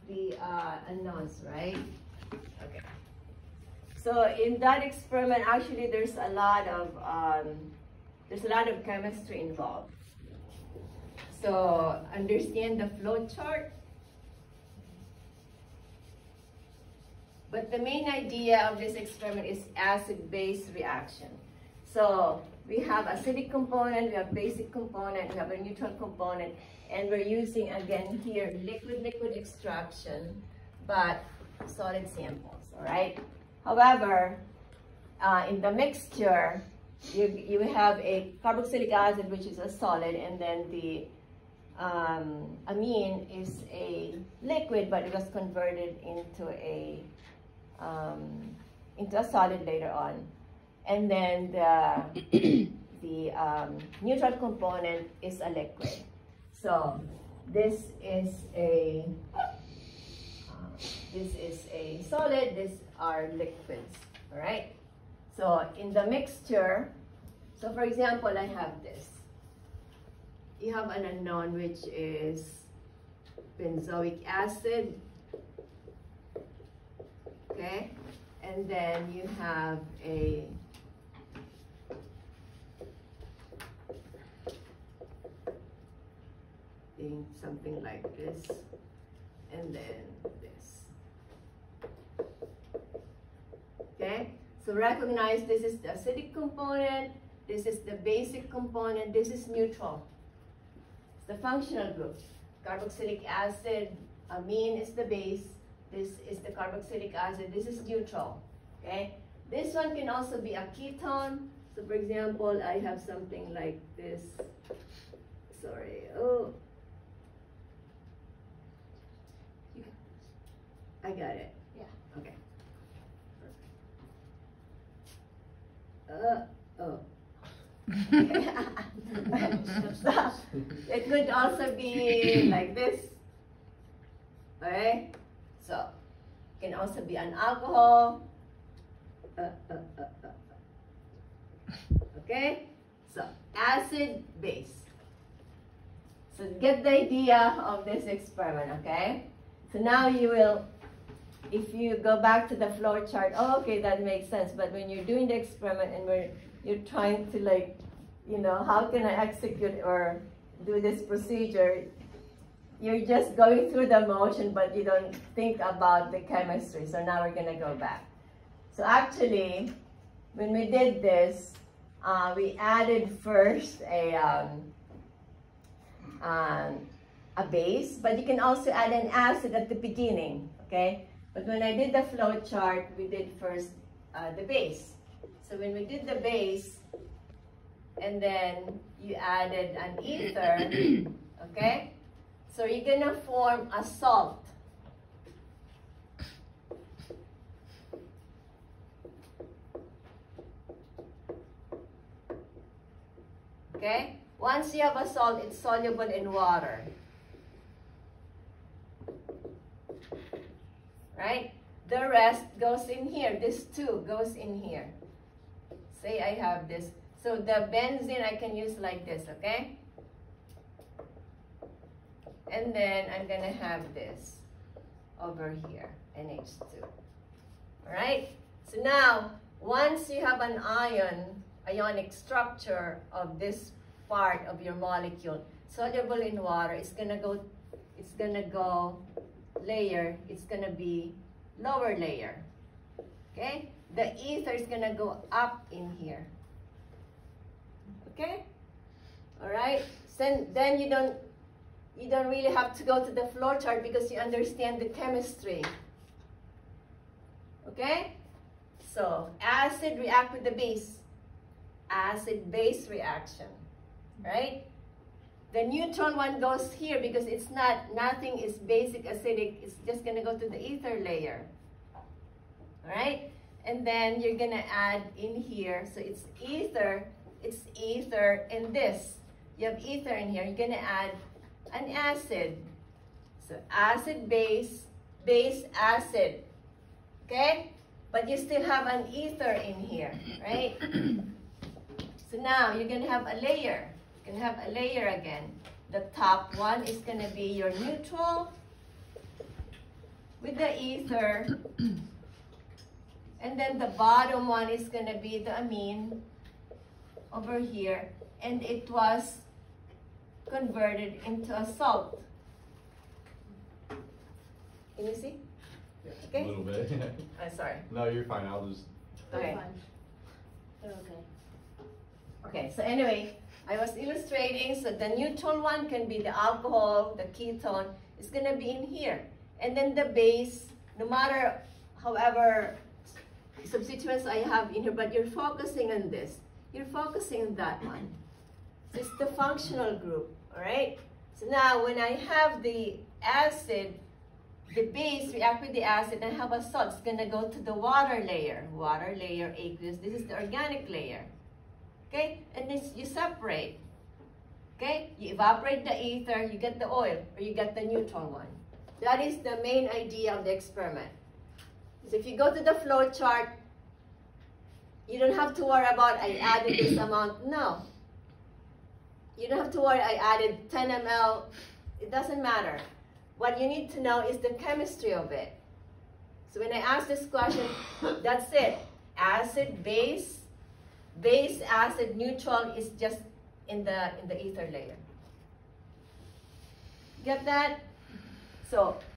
the unknowns, right? Okay. So in that experiment, actually, there's a lot of chemistry involved. So understand the flow chart. But the main idea of this experiment is acid-base reaction. So we have acidic component, we have basic component, we have a neutral component, and we're using again here liquid-liquid extraction, but solid samples, all right? However, in the mixture, you have a carboxylic acid, which is a solid, and then the amine is a liquid, but it was converted into a solid later on. And then the neutral component is a liquid. So this is a solid, these are liquids, all right? So in the mixture, so for example, I have this. You have an unknown, which is benzoic acid, okay? And then you have a something like this, and then this. Okay, so recognize this is the acidic component, this is the basic component, this is neutral. It's the functional group. Carboxylic acid, amine is the base, this is the carboxylic acid, this is neutral. Okay, this one can also be a ketone. So for example, I have something like this. Sorry, oh. I got it. Yeah. Okay. Oh. So, it could also be like this. Okay. So it can also be an alcohol. Okay. So acid, base. So get the idea of this experiment. Okay. So now you will. If you go back to the flow chart, oh, okay, that makes sense. But when you're doing the experiment and you're trying to, like, you know, how can I execute or do this procedure? You're just going through the motion, but you don't think about the chemistry. So now we're gonna go back. So actually, when we did this, we added first a base, but you can also add an acid at the beginning, okay? But when I did the flow chart, we did first the base. So when we did the base, and then you added an ether, okay? So you're gonna form a salt. Okay? Once you have a salt, it's soluble in water. Right? The rest goes in here. This too goes in here. Say I have this. So the benzene I can use like this, okay? And then I'm gonna have this over here, NH2. Alright? So now, once you have an ionic structure of this part of your molecule, soluble in water, it's gonna go layer, it's gonna be lower layer. Okay? The ether is gonna go up in here. Okay? Alright? So then you don't really have to go to the flow chart because you understand the chemistry. Okay? So acid react with the base. Acid-base reaction. Right? The neutral one goes here because it's nothing is basic acidic. It's just gonna go to the ether layer. Alright? And then you're gonna add in here. So it's ether, and this. You have ether in here. You're gonna add an acid. So acid, base, acid. Okay? But you still have an ether in here, right? So now you're gonna have a layer. You're gonna have a layer again. The top one is gonna be your neutral. with the ether. And then the bottom one is going to be the amine over here. And it was converted into a salt. Can you see? Yeah, Okay. a little bit. I'm sorry. No, you're fine. I'll just. Okay. Okay. Okay, so anyway, I was illustrating, so the neutral one can be the alcohol, the ketone, is gonna be in here. And then the base, no matter however substituents I have in here, but you're focusing on this. You're focusing on that one. So it's the functional group, all right? So now when I have the acid, the base react with the acid and have a salt, it's gonna go to the water layer, aqueous. This is the organic layer. Okay, and this you separate. Okay, you evaporate the ether, you get the oil, or you get the neutral one. That is the main idea of the experiment. So if you go to the flow chart, you don't have to worry about I added this amount. No. You don't have to worry I added 10 ml. It doesn't matter. What you need to know is the chemistry of it. So when I ask this question, that's it. Acid, base, acid, neutral is just in the ether layer. Get that? So